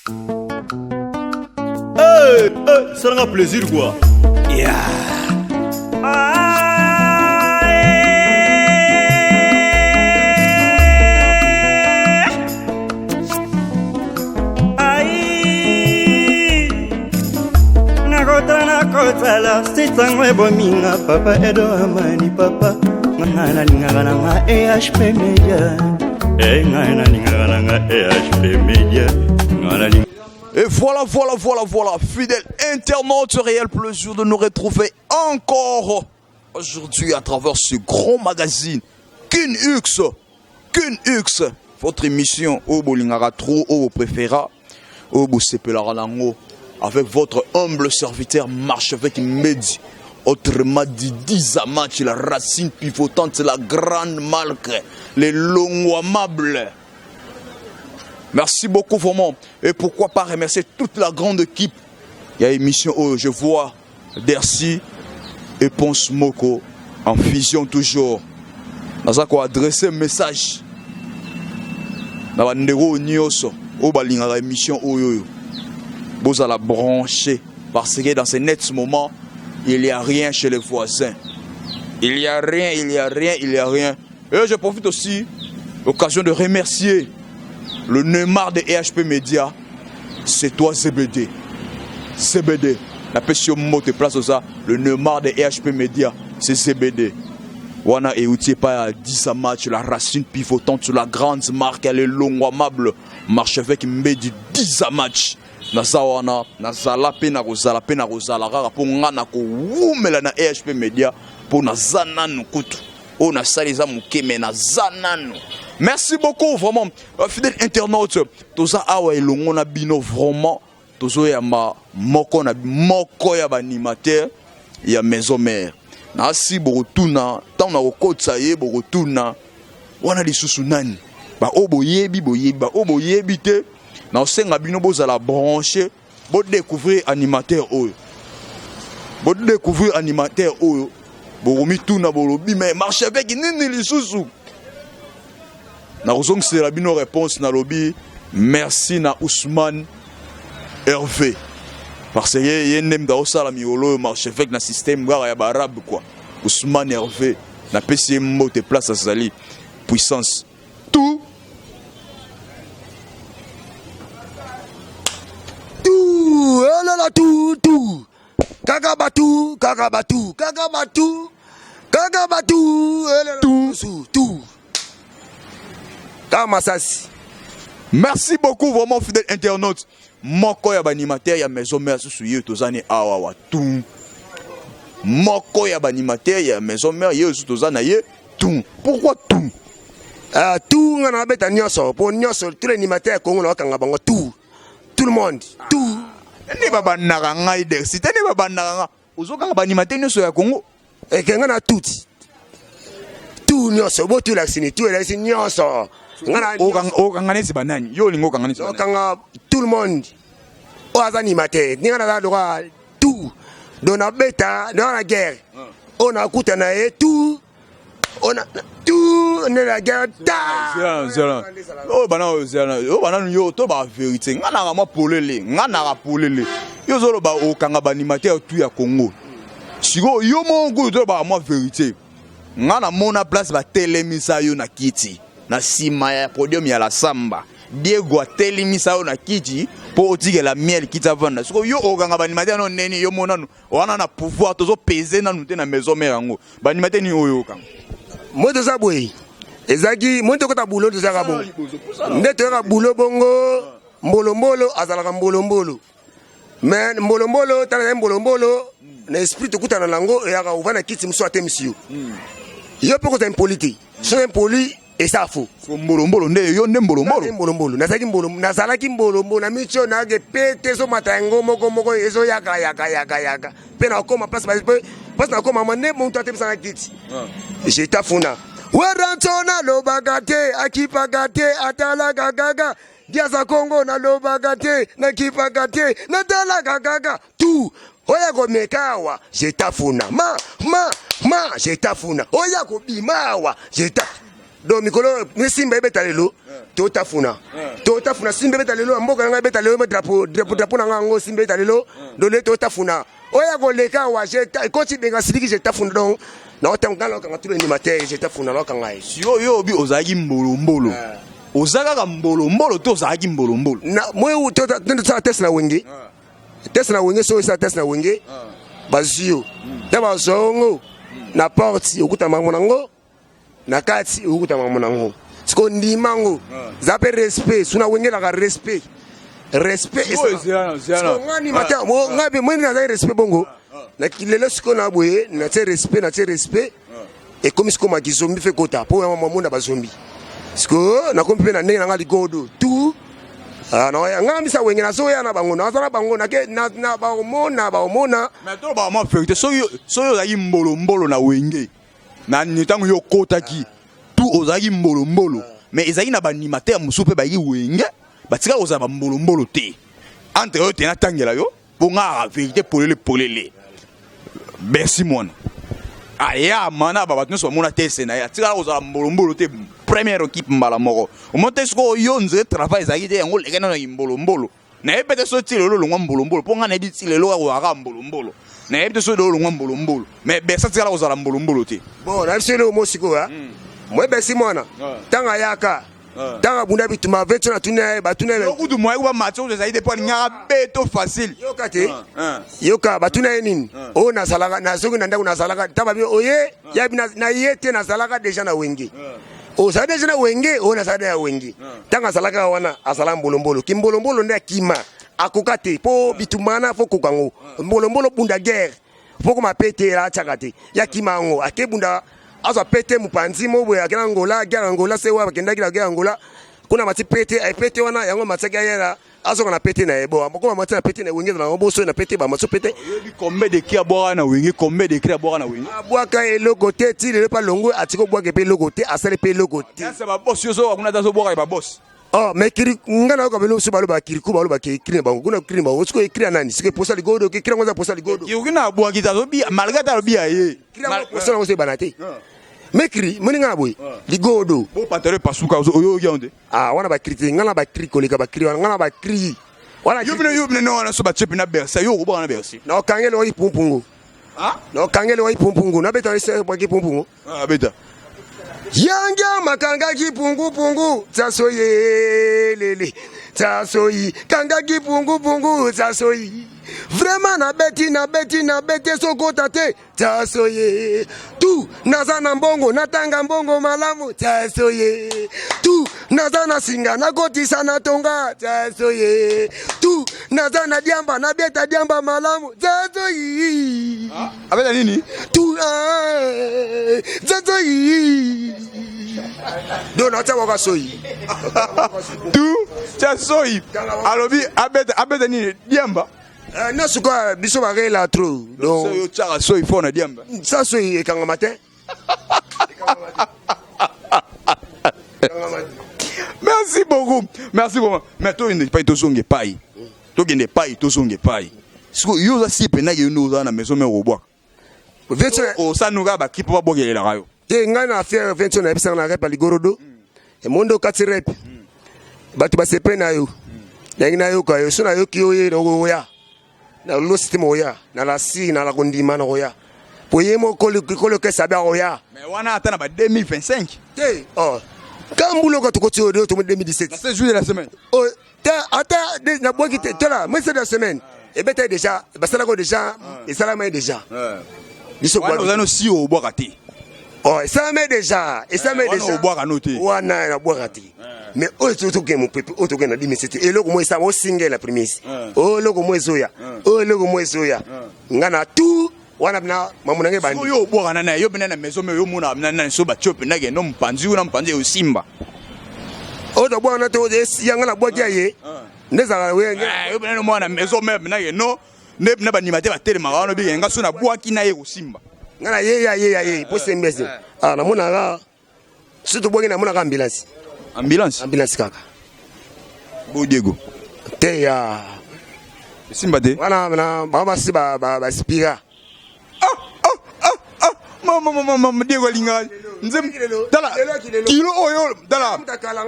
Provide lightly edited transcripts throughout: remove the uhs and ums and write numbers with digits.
Hey, hey, ça rend plaisir quoi. Yeah. Nakotala sitangwe bominga papa edo amani papa ngana lingana nga EHP Media ngana lingana nga EHP Media ngana. Et voilà, fidèle internaute, réel plaisir de nous retrouver encore aujourd'hui à travers ce grand magazine KUNX, votre émission au Bolingara Trou, au préféra, au Bosepelarango, avec votre humble serviteur Marchevêque Medi, autrement dit Dizamatch, la racine pivotante, la grande marque, les longs amables. Merci beaucoup vraiment. Et pourquoi pas remercier toute la grande équipe. Il y a émission où je vois Dercy et Ponce Moko en fusion toujours. Nous avons adressé un message. Nous avons dit émission vous allez brancher. Parce que dans ces nets moments, il n'y a rien chez les voisins. Il n'y a rien. Et je profite aussi l'occasion de remercier le Neymar de EHP Media, c'est toi CBD. La question mot de place ça, le Neymar de EHP Media, c'est CBD. Wana et outil pas à 10 match, la racine pivotante sur la grande marque, elle est longue, amable. Marche avec Medi 10 match. Nazawana, Nazala pena rozala pour ngana ko wumela na EHP Media pour nazana nukutu. On a salisa mukeme na zanano. Merci beaucoup vraiment fidèle internaute. Toza awa elongo na bino vraiment tozo ya moko ya animateur ya maison mère. Na si borotuna tant na okotsa ye borotuna wana lisusu nani ba oboyebi ba oboyebi te na osenga bino bozala brancher bo découvrir animateur oyo. Boromi tuna borobi mais marche avec nini lisusu. Na ozong c'est la bino réponse na lobby merci na Ousmane Hervé parce que y nem da osala miolo marche avec na système gara ya barabe quoi. Ousmane Hervé na PC mot de place à Zali puissance tout là tout Kagabatu tout Kamasasi. Merci beaucoup vraiment fidèle internaute. Moko ya animateur ya maison mère susuye tozani awa tout. Moko ya animateur ya maison mère ye tozana ye tout. Pourquoi tout? Tout ngana beta nyoso pour nyoso tous les animateurs Congo na kanga bango tout le monde tout. Ni baba naranga Dercy ni baba naranga ozoka ba animateur nyoso ya Congo e kenga na tout nyoso bo tout la sini tout la sini nyoso ngana okanganesi banani yo lingo kanganesi banani kanga tout le monde o az animateur ni ngana droit tout dona beta dans la guerre on a kutana et tout on a tout ne la guerre zela o bana yo to ba vérité ngana ma polele yo zolo ba okanga ba animateur tout ya Congo siko yo mongo to ba ma vérité ngana mona place ba telemisa yo na kiti na sima ya podium ya la samba Diego telemisa yo na kiti po otike la miel kita vanda siko yo okanga ba animateur no neni yo mona wana na pouvoir tozo peser na nute na maison mère ngo ba animateur ni oyo okanga moto zabwe ezaki moto kota bulo to zaka bon ndeto ka bulo bongo mbolombolo azalaka mbolombolo mais mbolombolo tala mbolombolo na esprit to kutana nango ya ka uvana kiti mso atemisiyo yo poko ta impolite so impoli et ça faux mbolombolo nde yo nde mbolombolo nazalaki mbolombolo na micho na ge pete so matango moko ezo yaka pena koma place na koma mane monto atemisa na kiti jetafuna werantona lobagate akipagate atala gagaga diaza Congo na lobagate na kipagate na tala gagaga tout oya komekawa jetafuna ma jetafuna oya kobimawa do mikolo ni simba ebeta lelo totafuna simba ebeta lelo mboka nga ebeta lelo drapeau na ngo simba ebeta lelo do le totafuna oya koleka wa je koti benga siliki je tafuna donc na otangala kanga tout animateur je tafuna lo kanga yo bi ozaki mbolo ozaka mbolo to ozaki mbolo na moyo tota test na wenge so isa test na wenge bazio na bazongo na porte okuta mamonango na kati okuta mamonango siko ndimango zape respect suna wenge la respect siko ngani mata mo ngabe mweni na respect bongo na kilelo siko na boye na te respect et comme siko ma kizombi fe kota po ya mamona bazombi siko na kompe na ndenge na ngali godo tout no ya ngami sa wenge na so ya na bango na sala bango na ke na ba omona mais to ba ma fekte so yo zaki mbolo na wenge na nitango yo kota ki tout ozaki mbolo mais ezaki na ba animateur musupe ba yi wenge batika oza ba mbolo te entre eux te na tangela yo pour nga vérité polele merci mon aya mana baba tno so mona tese na ya tika oza mbolo te première équipe mbala moko o monte sko yo nze travail ezaki te yango lekana na mbolo na epete so ti lelo longwa mbolo po nga na di ti lelo ko aka mbolo na epete so lelo longwa mbolo mais besa tika oza la mbolo te bon na selo mo siko ha moi besi mona tanga yaka tanga bunda bituma veto na tuna batuna okudu moyo ba match o ezali depend nga beto facile yoka batuna nini o na salaka na soki na ndako na salaka taba bi oye ya bi na yete na salaka deja na wenge o sa deja na wenge o na sa ya wenge tanga salaka wana asala mbolo kimbolo nda kima akokate po bitumana fo kokango mbolo bunda guerre fo ko mapete la chakate ya kima ngo akebunda azo pete mupanzi mobo ya Angola se wa bakenda kila Angola kuna mati pete ai pete wana yango matsaga yera azo na pete na ebo amoko mati na pete na wenge na ngobo so na pete ba matso pete combien de kia boire na wenge combien de kia boire na wenge abwaka eloko te ti le pa longo atiko bwaka pe logo te asale pe logo te ça va boss yo so kuna dazo boire ba boss oh mais kiri ngana ko belo so balo ba kiri ku balo ba kiri ba kuna kiri ba usko kiri nani sike posa ligodo ke kiri ngoza posa ligodo yo kina bwa kitazo bi malga ta bi aye kiri posa ngoza banate mekri moni ngana boy ligodo bo patere pasuka oyo yonde wana ba kriti ngana ba kri koleka ba kri ngana ba kri wana yubne no na so ba chepi na bersa yo ko ba na bersi no kangele wa ipumpungu no kangele wa ipumpungu na beta ise ba kipumpungu beta yanga makanga kipungu tsasoye lele tsasoyi kanga kipungu tsasoyi vraiment na beti sokota te tsasoye tu nazana mbongo natanga mbongo malamu tsasoye tu nazana singa nakotisa na tonga tsasoye tu nazana diamba na beta diamba malamu tsasoyi abeta nini tu tsasoyi dona tawa soyi tu tsasoyi alobi abeta nini diamba na suka biso bagela trop donc yo tsaka soyi fona diamba ça soyi ekanga matin merci beaucoup mais to inde pai to songe pai to gende pai to songe pai siko yo za sipe na yo no za na maison me robwa o sanuga ba kipo ba bogelela kayo te ngana affaire 21 na ebisa na rep ligorodo e mondo kati rep batu ba sepe na yo na yo kayo so na yo ki oye no ya na lo système oya na la si na la kondima na oya poyemo kolo ke sabe oya mais wana atana ba 2025 te kambulo ko to odo to 2017 c'est juillet la semaine te ata na boki te la mais c'est la semaine et beta déjà basala ko déjà et ça mais déjà biso kwa wana no si o boka te ça mais déjà et ça mais déjà o boka noté wana na boka te mais auto game mon peuple auto game na 2017 et loko moi ça mo single la première loko moi zoya loko moi zoya ngana tout wana na mamuna nge bandi yo boka na yo bena na maison me yo muna na so ba chope na ge no mpanzi una mpanzi yo simba oto bwana to yanga na boki aye ndeza we yo bena no mwana maison me na ge no ne ba nimate ba telema wana bi nga so na boki na ye ko simba ngana ye po sembese na muna ga surtout boki na muna ga ambulance kaka bo Diego te ya simba de wana na baba siba ba spira mama Diego linga Dala kilo oyo dala.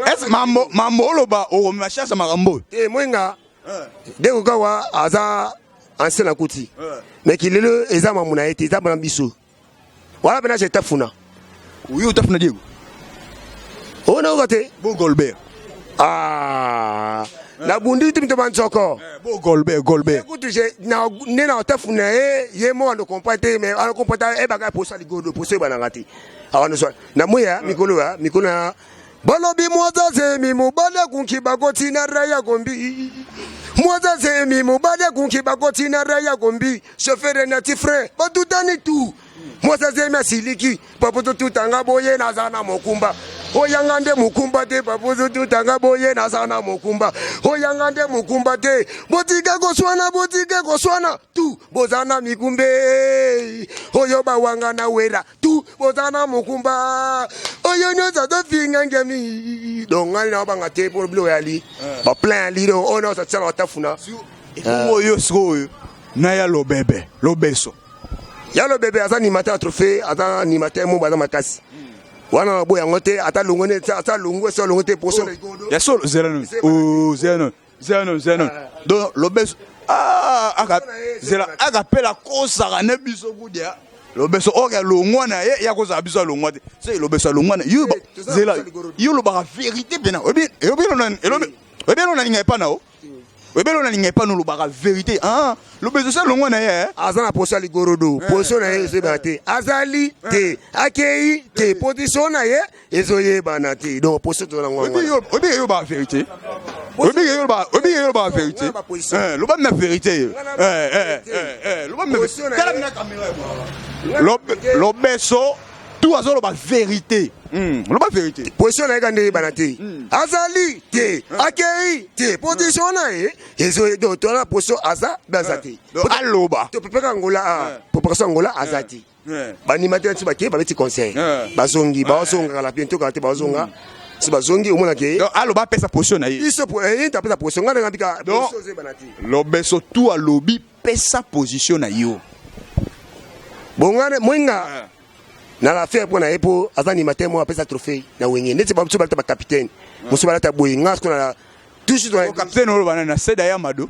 Est mambo loba o machasa marambo. Mwenga. Deko kawa aza ancien la kuti. Mais kilelo eza mamuna ete eza bana biso. Wala bena je tafuna. Oui o tafuna Diego. On a voté. Bo Golbert. Ah. La bundi tu me demandes encore. Bo Golbert. Écoute, j'ai na tafuna ye mo ando compter mais ando compter e baga pour ça ligodo pour ce banangati. Alors nous na moya mikolo balobi mwaza zemi mubada kunkibagoti na raya gombi. Mwaza zemi mubada kunkibagoti na raya gombi. Chauffeur nati frère, batutani tout. Mwaza zemi asiliki, papoto tutanga boye na zana mokumba. Oyangande mukumba te papoto tutanga boye na zana mokumba. Oyangande mukumba te, botika goswana tu bozana mikumbe. Oyoba wanga na wera tu bozana mukumba. Oyo nyoza do finga ngemi. Donc ngani na banga te pour blo yali. Ba plein lido ono sa tsala tafuna. Oyo sro na ya lo bebe, lo beso. Ya lo bebe asa ni mata trophée, asa ni mata mo baza makasi. Wana boya ngote ata lungone ata lungwe so lungote poso na godo. Ya so zelano. Oh zelano. Donc lo beso aga zela aga pela kosa na biso kudia. Lo beso oga longwana ye ya koza biso longwate. C'est lo beso longwana. Yo zela yo lo ba vérité bena. Obi on ninga pa na o. Obi on ninga pa no lo ba vérité. Ah lo beso ça longwana ye. Azana poso ligorodo. Poso na ye se bate. Azali te akei te position na ye ezoye banati. Donc poso to na ngwa. Obi yo ba vérité. Obi yo ba vérité. Lo ba na vérité. Lo ba na vérité. Lo beso tout azolo ba vérité. Lo ba vérité. Position na gande banati. Azali te akei te position na ye ezoye do to na poso aza bazati. Aloba. To pepeka ngola population ngola azati. Banimateur tu baké ba beti conseil. Bazongi bazonga la bientôt quand bazonga. Si bazongi omona ke. Aloba pesa position na ye. Iso pour ta pesa position ngana ngabika poso banati. Lo beso tout alobi pesa position na yo. Bongane mwenga na la faire pour na epo azani matin mo apesa trophée na wenge neti ba biso balata ba capitaine muso balata boy ngasko na toujours dans capitaine o bana na seda ya mado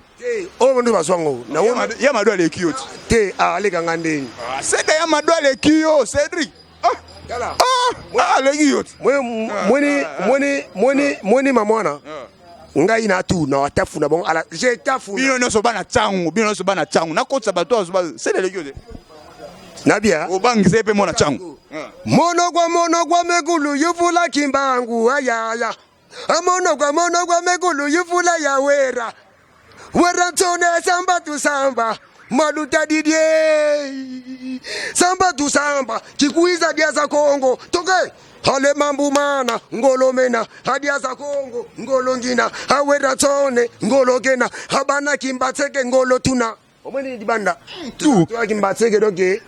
o ndo bazwango na ya mado ale kiyoti te ale kangandeni seda ya mado ale kiyo Cedric ale kiyoti mweni mamona ngai na tu na watafu na bon ala je tafu bino no so bana changu na kotsa bato so ba seda le kiyoti Nabia obangise pe mona changu mono gwa megulu yuvula kimbangu ayaya amono gwa megulu yuvula ya wera tone samba tu samba maluta didie samba tu samba kikuiza dia za Kongo toke hale mambu mana ngolo mena hadia za Kongo ngolo ngina awera tone ngolo gena habana kimbateke ngolo tuna omweni dibanda tu kimbatseke doke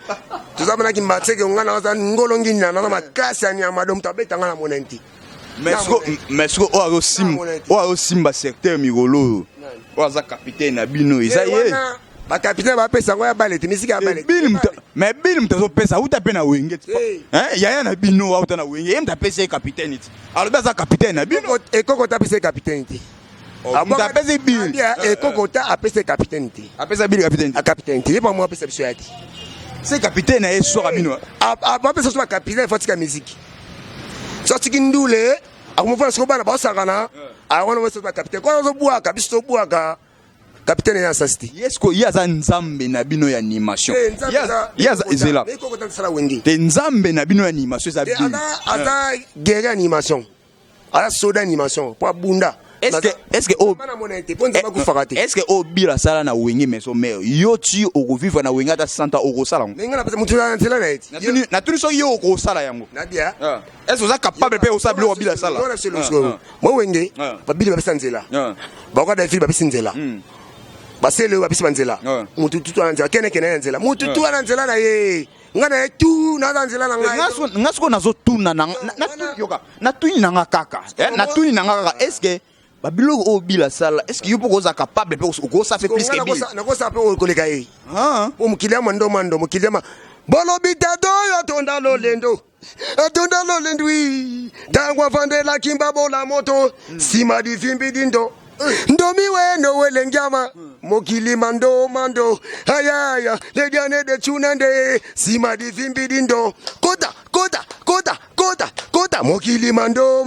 tuzabana kimbatseke ngana waza ngolo ngina na makasi ani amado mtabeta ngana monenti Mesko o simba secteur migolo o aza capitaine na bino eza ye ba capitaine ba pesa ngoya balete misika ya balete mais bilim tazo pesa uta pe na wenge yaya na bino uta na wenge yem ta pesa capitaine ti alors ba za capitaine na bino ekoko ta pesa capitaine ti Abunda pesa bil. Kokota apesa capitaine ti. Apesa bil capitaine. A capitaine ti. Pas moi apesa biso yati. C'est capitaine na eso rabino. Ba pesa so capitaine fatika musique. So tikindule, akumufana so bana ba sakana. A wana weso ba capitaine. Kwa zo buaka biso buaka. Capitaine ya sasti. Yesko yaza nzambe na bino ya animation. Yaza ezela. Kokota sala wengi. Te nzambe na bino ya animation za bil. Ata guerre animation. Ala soda animation. Pour bunda. Est-ce que au bila sala na wengi meso mer yo ti okovivre na wenga ta santa oko sala ngana pesa mutu na ntela na na tuni so yo oko sala yango nadia est-ce que vous êtes capable pe osabli o bila sala mo wenge ba bila pesa nzela ba kwa da fili ba pesa nzela ba sele ba pesa nzela mutu tutu na nzela kene nzela mutu tutu na nzela na ye ngana tu na nzela na ngai ngasko nazo tuna na yoka na tuni na kaka na tuni na kaka est-ce que babilo o bila sala est-ce que yo poko za capable pe ko ça fait plus que bil na ko ça pe o koleka yi o mukilema ndo mando mukilema bolo bitado yo tonda lo lendo atunda lolendwi tangwa vandela kimbabo la moto sima di vimbi dindo ndomi weno welengyama mokili mando ayaya lejane de chunande sima di vimbi dindo kota mokili mando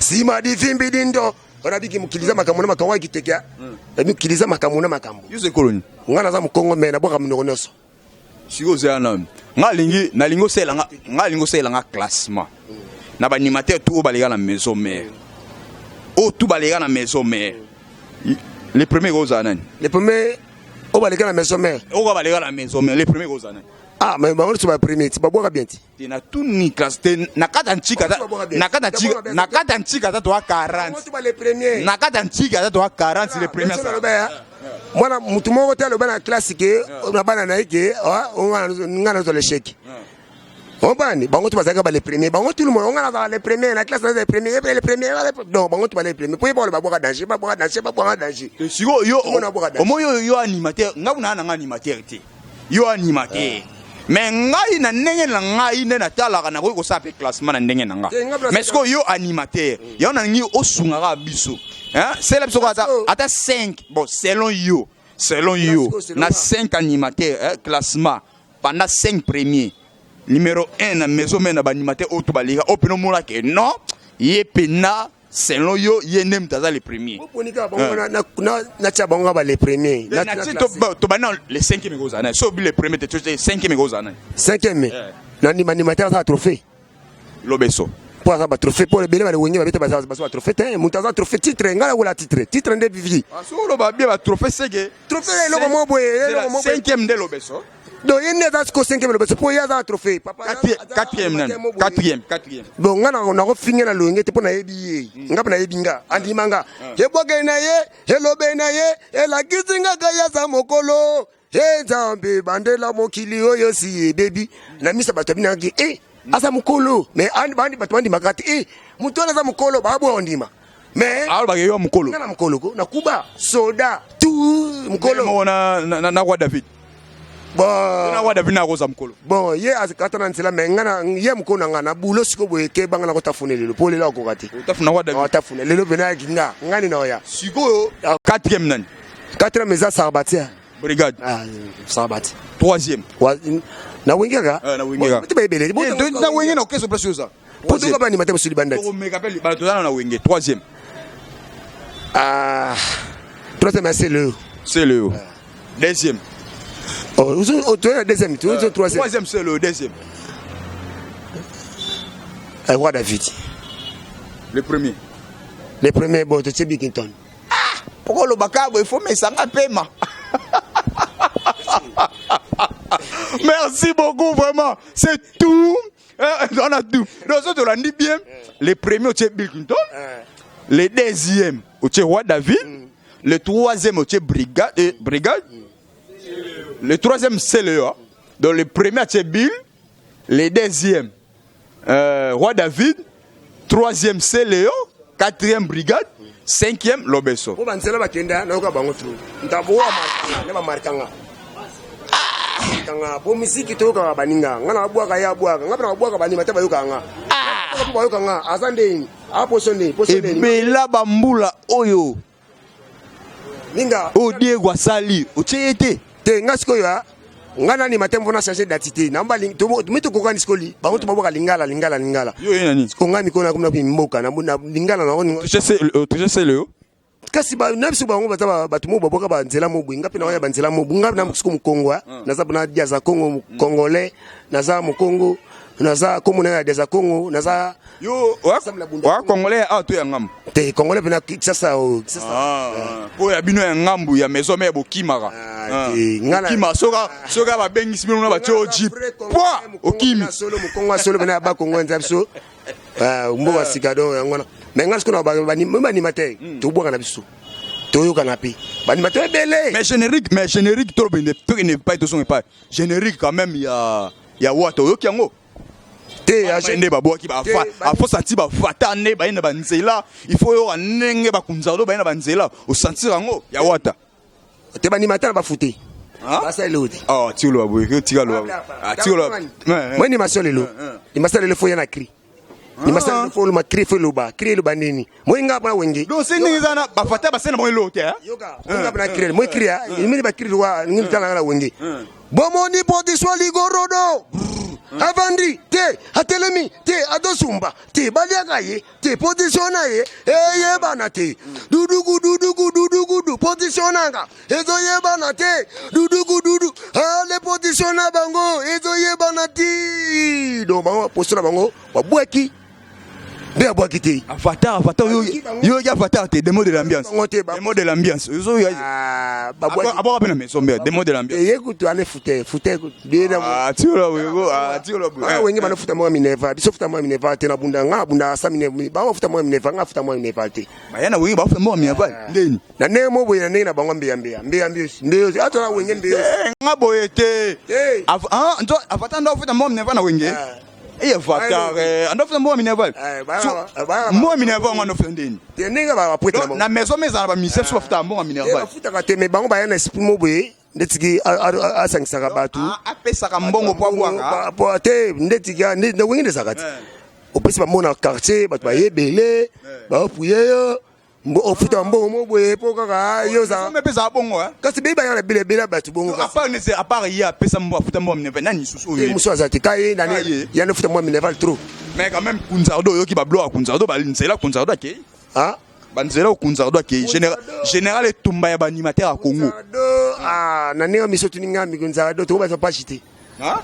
sima di vimbi dindo ora biki mukiliza makamuna makamwa kitekya mukiliza makamuna makambo Yose koloni ngana za mukongo mena boka mnogonoso siko zana nalingo sela nga classement na ba animateur tout balega na maison mère tout balega na maison mère les premiers gros anani les premiers au balega na maison mère balega na maison mère les premiers gros anani mais on se va premier tu boka bien ti na tout ni classe nakata nchika nakata nchika to 40 les premiers nakata nchika to 40 les premiers mwana mutu moko te aloba na classique na bana na yeke ngana zo l'échec obani bango tu bazaka ba les premiers bango tout le monde ngana za les premiers na classe na les premiers non bango tu ba les premiers pour ba boka danger ba boka danger siko yo yo animateur ngabuna na animateur te yo animateur mais ngai na ndenge na ngai ne na talaka na ko sa pe classement na ndenge na nga mais siko yo animateur yo na ngi osungaka biso hein c'est la biso ata 5 bon selon you na 5 animateurs classement pendant 5 premiers numéro 1 na maison na ba animateur auto balika opino mola ke non yepena selon yo yenem taza les premiers ponika bango na tia bango ba les premiers na to bana les 5e gozana so bi les premiers te 5e gozana 5e na animateur ça trophée lobeso pour ça ba trophée pour les bele ba wengi ba beta ba trophée te mutaza trophée titre ngala wala titre de vivi so ba bien ba trophée sege trophée lo mo boye lo mo 5e de lobeso donc il n'est pas qu'au 5e lobeso pour ya za trophée papa 4e bon ngana on a fini na loenge te pour na yebi ngapa na yebinga andimanga ke boke na ye elobe na ye ela kizinga kaya za mokolo nzambe bandela mokili oyo si baby na misa bato binangi asa mukolo mais bandi bato bandi makati mutu na za mukolo babo ondima mais alors ba yo mukolo na mukolo ko na kuba soda tout mukolo na roi David bon na roi David na roza mukolo bon ye azikatana nsela mais ngana ye mukolo ngana bulo siko boyeke banga na kotafune lelo pole la ko kati utafuna roi David tafune lelo bena kinga ngani na oya siko 4e nani 4e meza sarbatia brigade sarbati 3e na wingega na wingega tibebele na wingega na keso place yoza poto ka bani matema suli bandati o mega pele ba to na wingega 3e 3e c'est le 2e oh tu es 2e tu es 3e 3e c'est le 2e roi David le premier bon tu sais Bikington pourquoi le bakabo il faut mais ça nga pema merci beaucoup vraiment c'est tout on a tout les autres on dit bien les premiers au Bill Clinton le 2e au roi David le 3e au brigade le 3e c'est le donc le premier c'est Bill le 2e roi David 3e c'est Léo 4e brigade 5e lobeso ko banzela bakenda na ko bango tru ntaboa ne ba markanga kanga bo misiki to ka baninga ngana bwaka ya bwaka ngapana bwaka bani mata bayoka nga ko bayoka nga azande apo sonde bela bambula oyo ninga o Diego asali o chete te ngasiko ya ngana ni matembo na changer d'identité namba to mito ko kan skoli ba to baboka lingala yo nani ko ngami ko na kumna mboka na lingala na tu sais le kasi ba nabiso bango bataba batumo baboka ba nzela mobu ngapi na ya banzela mobu ngapi na mkusiko mkongo naza bana dia za Congo congolais naza mukongo naza komuna ya des Congo naza yo wa congolais to ya ngambu te congolais bena sasa po ya bino ya ngambu ya maison me bokimaka ngana kima soka ba bengisi bino na ba choji poa okimi solo mukongo solo bena ba Congo nzabso mboka sikado ngona mais ngas ko na ba ni matin to boka na biso to yo kana pe ba ni matin belé mais générique trop bien to ne pas to son pas générique quand même ya wato yo kiango te agende baboki ba fa afo senti ba fata ne ba ina ba nzela il faut yo nenge ba kunzalo ba ina ba nzela o sentir ngo ya wata te ba ni matin ba futé basa eloti oh tilo boye tika lo tilo moi ni masolelo ni masolelo fo yana cri ni masolelo fo lo makri fo lo ba nini moi ngapa wenge do sini zana bafata basena moi lo te yoka ngapa na cri moi cri ni ba cri wa ngi tala na wenge bomoni position ligorodo avandi te atelemi te adosumba te baliakaye te positionaye eye bana te dudugu positionanga ezo ye bana te dudugu ale positionna bango ezo ye bana ti do bango positionna bango babwaki be abwaki te avatar yo ya avatar te démon de l'ambiance démon de l'ambiance yo ya abo apena mais sombe démon de l'ambiance yekutu ane fute bien tiola wego tiola bu wenge bana futa mo mineva biso futa mo mineva te na bunda nga bunda sa mineva ba futa mo mineva nga futa mo mineva te bayana wenge ba futa mo mineva ndeni na ne mo boye na na bango mbeyo atona wenge mbeyo nga boye te nto avatar ndo futa mo mineva na wenge e avatar ando futa mo mineva mo mineva nga no fendeni te ninga ba puta na maison meza ba misef so futa mo mineva futa ka te me bango bayana esprit mo boye ndetiki asangisaka batu apesaka mbongo po bwanga po te ndetiki ne wenge ndesakati opesi ba mona quartier batu ba yebele ba opuye yo ofuta mbongo mo boye po kaka yo za me pesa bongo kasi be ba yana bele batu bongo kasi à part ya pesa mbo futa mbo mineva nani susu ye muso azati kai nani ya ne futa mbo mineva trop mais quand même kunzardo yo ki ba bloa kunzardo ba nzela kunzardo ke banzela okunzardo ke général etumba ya ba animateur à Congo na neo miso tuninga mi kunzardo to ba so pachite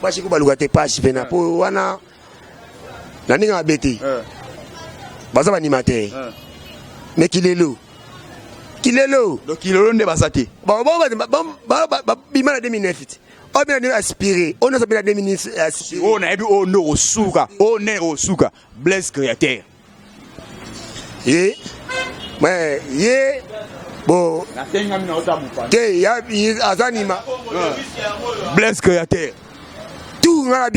pachi ko baluka te pachi pena po wana na ninga beti baza ba animateur mais kilelo donc kilelo nde basate bima na 2009 o bien de aspirer on a sabila 2009 aspirer on a on no suka Blaise Créateur mais bon te ya azanima Blaise Créateur tout ngala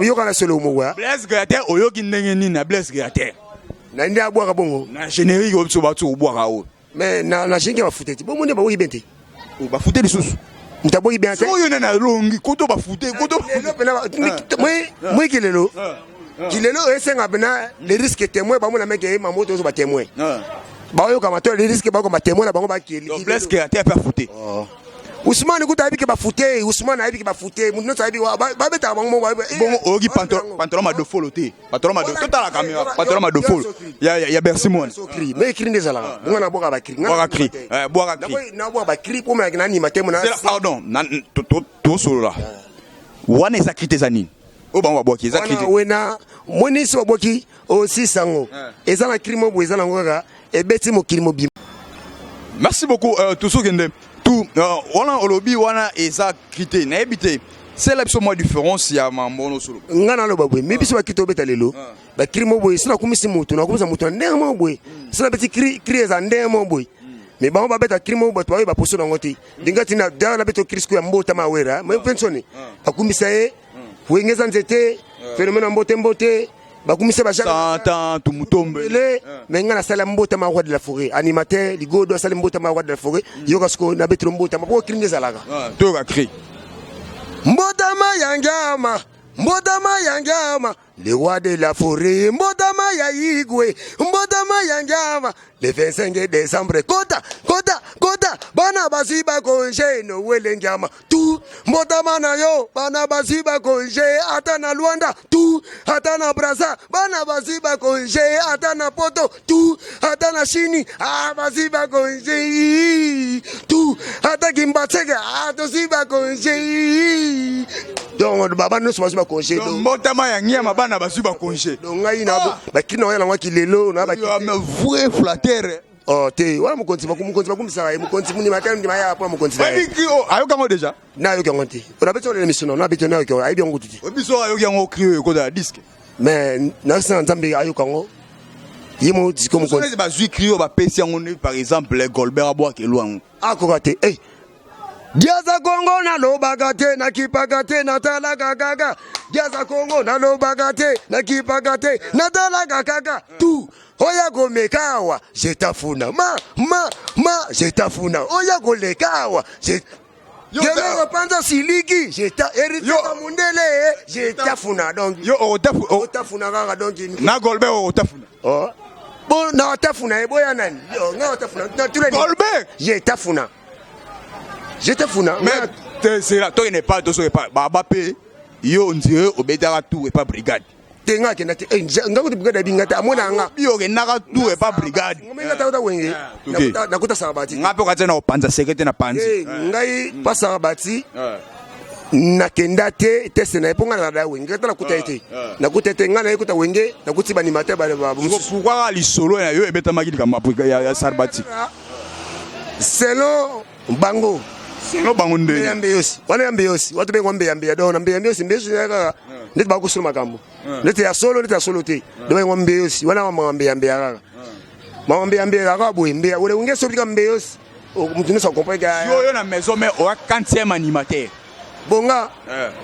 yoka na solo mo wa Blaise Créateur oyoki ndenge nini na Blaise Créateur na ndi abwaka bongo na générique obso batu obwaka o mais na shinge bafuteti bo monde bawoki bente o bafute lisusu mtaboki bien te so yo na longi koto bafute koto moi kilelo esenga bena les risques témoins ba mona meke mamoto zo ba témoin ba yo kama to les risques ba ko ba témoin na bango ba kili Blaise Créateur pa fute Ousmane kuta abi ke ba fute Ousmane abi ke ba fute muno sabi ba beta bango bon ogi pantalon ma do folo te pantalon ma do tota la caméra pantalon ma do folo ya Bercy mon mais écrit des ala ngana boka ba cri boka cri na boka ba cri pour me na ni maté mona pardon to solo la wana eza cri tezani o ba boki eza cri wena moni so boki o sisango eza na cri mo bo eza na ngoka e beti mo cri mo bi. Merci beaucoup tout ce que tout wana olobi wana eza crité na ebité c'est l'abso moi différence ya mambono solo ngana lo babwe mi biso bakito beta lelo ba krimo boy sina kumisi mutu na kumisa mutu ndenge mo boy sina beti cri za ndenge mo boy mais ba ba beta krimo boy ba poso na ngoti dingati na da na beto krisku ya mbota mawera mais pensoni akumisa e wengeza nzete phénomène mbote bakumisa ba jana tumutombe mais ngana sala mbota ma roi de la forêt animateur ligodo sala mbota ma roi de la forêt yoka sko na beto mbota ma ko krinde zalaka to ka cri mbotama yangama le roi de la forêt mbotama ya igwe mbotama yangama le 25 décembre kota bana basiba konje no wele ngama tu mbotama na yo bana basiba konje ata na Luanda tu ata na Brazza bana basiba konje ata na Poto tu ata na Chini basiba konje tu ata Kimbatsega siba konje donc baba no so ba konje donc mbotama ya nyama bana basiba konje donc ngai na ba kino ya ngwa kilelo na ba vrai flatteur te wala mukonzi bakumisa mukonzi muni makani ndi maya hapo mukonzi na ayo kango déjà na yo kango te on a besoin de l'émission na besoin na yo ayi bien ngututi obiso ayo kango crier ko da disque mais na sa nzambe ayo kango yimo disque mukonzi on ba zui crier ba pesi yango par exemple Golbert aboa ke luango akoko te Diaza Congo na lobagate na kipagate na talaga gaga Diaza Congo na lobagate na kipagate na talaga gaga tu oya go mekawa jetafuna ma jetafuna oya go lekawa Demain panza siliki, j'étais hérité de Mundele, j'étais funa donc. Yo otafuna kaka donc. Na Golbert otafuna. Oh. Bon na otafuna e boya nani? Yo nga otafuna. Golbert. J'étais funa. Mais c'est là, toi il n'est pas de ce pas. Babapé. Yo on dirait obédara tout et pas brigade. Tenga ke nati nga ko brigade bingata amona nga. Yo ke naka tout et pas brigade. Ngomenga ta wenge. Nakuta sabati. Ngape kwa tena opanza secrétaire na panzi. Ngai pasa sabati. Nakenda te test na eponga na da wenge ta nakuta ete. Nakuta ete nga na ekuta wenge nakuti bani mate ba pourquoi li solo ya yo ebeta makili kama brigade ya sabati. Selo bango. Selo bango nde. Yambe yosi. Watu bengo yambe do na yambe yosi ya ndeti ba kusula makambo. Ndeti ya solo te. Do bengo yosi. Wana yambe ya yambe ya boye mbe ole unge so bika mbe yosi. Mutu ne so comprendre que yo na maison mais au 40e animateur. Bonga.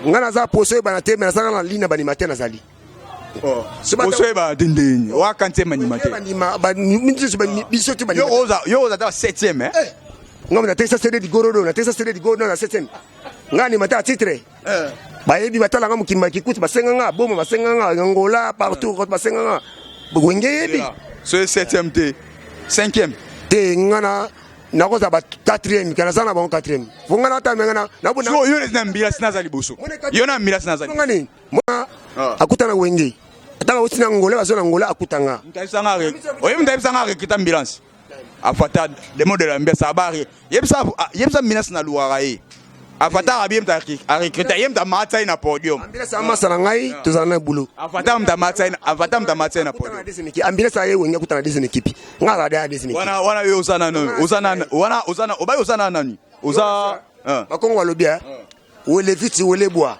Nga na za poso ba na te mais na saka na ligne ba animateur na zali. Oh. Poso ba dindini. Au 40e animateur. Yo oza ta 7e hein. Ngam na tesa CD di gorodo na 7e. Ngani mata titre. Ba yebi batala ngamu kimaki basenga nga boma basenga nga ngola partout ko basenga nga. Bwenge yebi. So 7e te 5e. Te ngana na ko za ba 4e kana sana ba 4e. Funga na ta ngana na buna. So yo na mbila sina za liboso. Yo na mbila sina za. Ngani mwa akutana wenge. Ataka usina ngola bazona ngola akutanga. Mtaisanga re. Oye mtaisanga re kita ambulance. Afata le mot de l'ambiance sabari yebsa minas na luarae afata abiem ta a recruter yem ta matsa na podium ambulance amasala ngai tozana bulo afata mta matsa na podium ambulance aye wenga kutana desene kipi ngala da desene wana yo usana oba usana nani uza bakongo walobia wele viti wele bois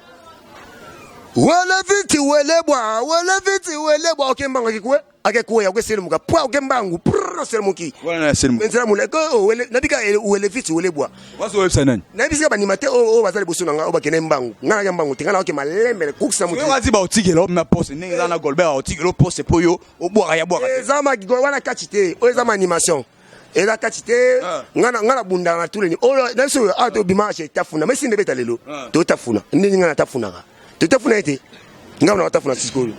okembanga kikwe akekuwa ya kwesele muka pwa okembangu prrr selmuki wana selmuki benzela muleko wele nabika wele viti wele bwa waso website nani nabisa bani mate o bazali bosuna nga obakene mbangu ngana ya mbangu tingana oke malembe kukisa muti wazi ba otikelo na poste ninga na Golbert otikelo poste poyo obwaka ya bwaka ezama wana kachite o ezama animation ela kachite ngana bunda na tuleni o naso ato bimache tafuna mais sinde beta lelo to tafuna ndinga ngana tafuna ka to tafuna ete ngana watafuna siskolo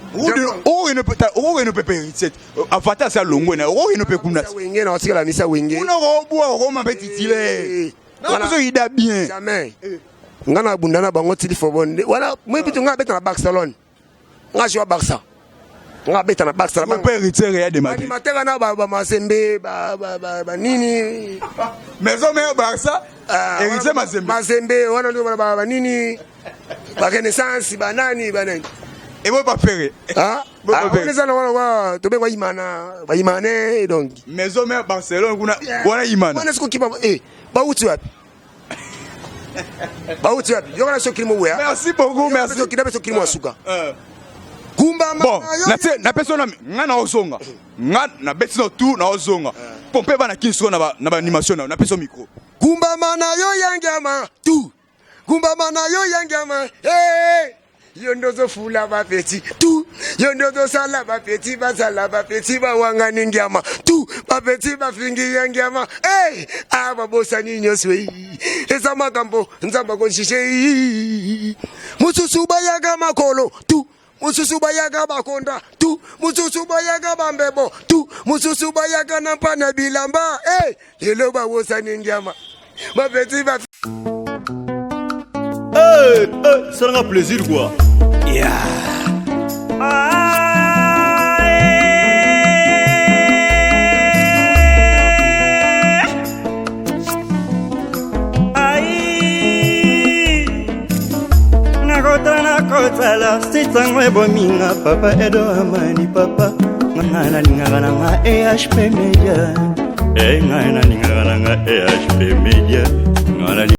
o ne peut pas hériter afata sa longo na o ne peut kuna wenge na wasikala misa wenge una ko bua ko ma petitile na so ida bien jamais ngana bunda na bango tili fobonde wala moi bitu ngana beta na Barcelone nga joa Barça nga beta na Barça ba peut hériter ya de mati mateka na ba mazembe ba nini maison mais Barça hériter mazembe wana ndio ba nini ba renaissance ba nani et moi pas faire on ça wana to be kwa imane donc maison mais Barcelone kuna imana wana siku kipa ba uti wapi yo kana sokili mo ya merci beaucoup merci to kidabe sokili mo asuka kumba bon na persona ngana ozonga ngana betino tout na ozonga pompe bana kinso na ba animation na peso micro kumba mana yo yangama tu kumba mana yo yangama yondozo fula ba peti tu yondozo sala ba peti ba sala ba peti ba wanga ningiama tu ba peti ba fingi yangiama aba bosa ninyo swe esa makambo nzamba ko shishe mususu bayaga makolo tu mususu bayaga bakonda tu mususu bayaga bambebo tu mususu bayaga nampana bilamba lelo ba bosa ningiama ba peti ba ça rend plaisir quoi. Yeah. Nakota la sitangwe bominga papa Edo Amani papa ngana lingana nga EHP Media ngana lingana nga EHP Media ngana